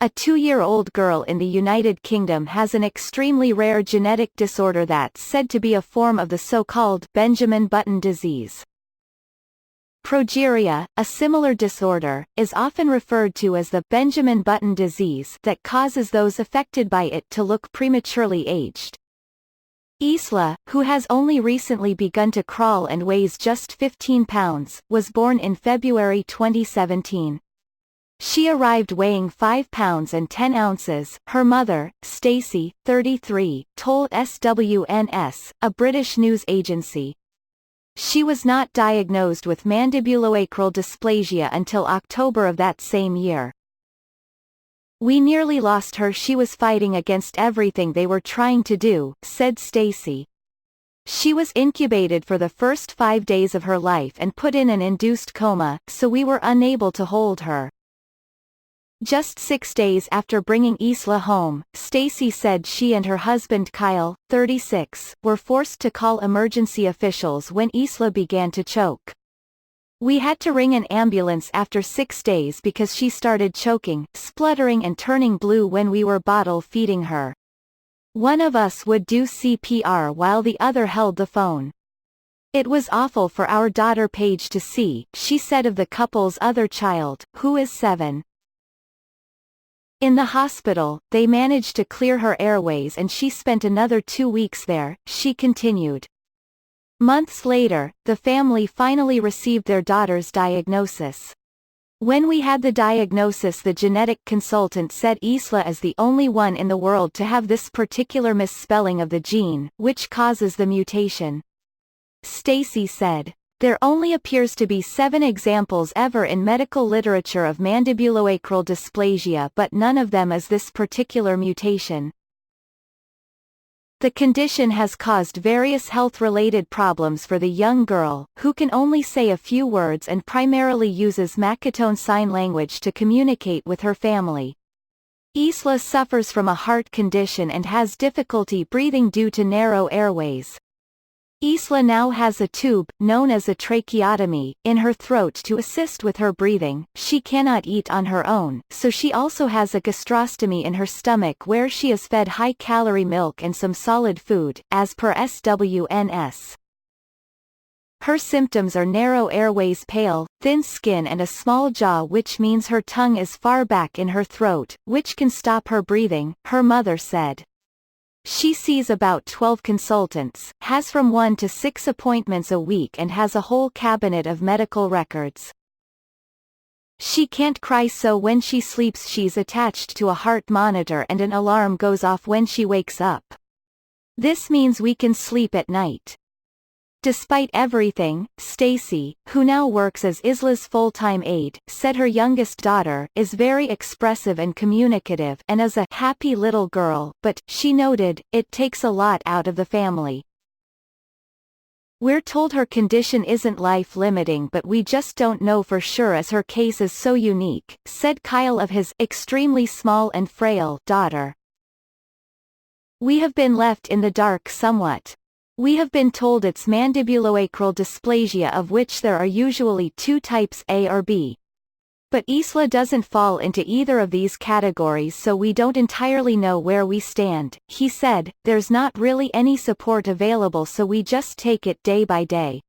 A 2-year-old girl in the United Kingdom has an extremely rare genetic disorder that's said to be a form of the so-called Benjamin Button disease. Progeria, a similar disorder, is often referred to as the Benjamin Button disease that causes those affected by it to look prematurely aged. Isla, who has only recently begun to crawl and weighs just 15 pounds, was born in February 2017. She arrived weighing 5 pounds and 10 ounces. Her mother, Stacey, 33, told SWNS, a British news agency. She was not diagnosed with mandibuloacral dysplasia until October of that same year. "We nearly lost her. She was fighting against everything they were trying to do," said Stacey. "She was incubated for the first 5 days of her life and put in an induced coma, so we were unable to hold her." Just 6 days after bringing Isla home, Stacey said she and her husband Kyle, 36, were forced to call emergency officials when Isla began to choke. "We had to ring an ambulance after 6 days because she started choking, spluttering and turning blue when we were bottle feeding her. One of us would do CPR while the other held the phone. It was awful for our daughter Paige to see," she said of the couple's other child, who is 7. In the hospital, they managed to clear her airways and she spent another 2 weeks there, she continued. Months later, the family finally received their daughter's diagnosis. "When we had the diagnosis, the genetic consultant said Isla is the only one in the world to have this particular misspelling of the gene, which causes the mutation," Stacey said. "There only appears to be 7 examples ever in medical literature of mandibuloacral dysplasia, but none of them is this particular mutation. The condition has caused various health-related problems for the young girl, who can only say a few words and primarily uses Macatone Sign Language to communicate with her family. Isla suffers from a heart condition and has difficulty breathing due to narrow airways. Isla now has a tube, known as a tracheotomy, in her throat to assist with her breathing. She cannot eat on her own, so she also has a gastrostomy in her stomach where she is fed high-calorie milk and some solid food, as per SWNS. Her symptoms are narrow airways, pale, thin skin and a small jaw, which means her tongue is far back in her throat, which can stop her breathing," her mother said. She sees about 12 consultants, has from 1 to 6 appointments a week and has a whole cabinet of medical records. She can't cry, so when she sleeps she's attached to a heart monitor and an alarm goes off when she wakes up. This means we can sleep at night. Despite everything, Stacey, who now works as Isla's full-time aide, said her youngest daughter is very expressive and communicative and is a happy little girl, but, she noted, it takes a lot out of the family. "We're told her condition isn't life-limiting, but we just don't know for sure as her case is so unique," said Kyle of his extremely small and frail daughter. "We have been left in the dark somewhat. We have been told it's mandibuloacral dysplasia, of which there are usually 2 types, A or B. But Isla doesn't fall into either of these categories, so we don't entirely know where we stand," he said. "There's not really any support available, so we just take it day by day."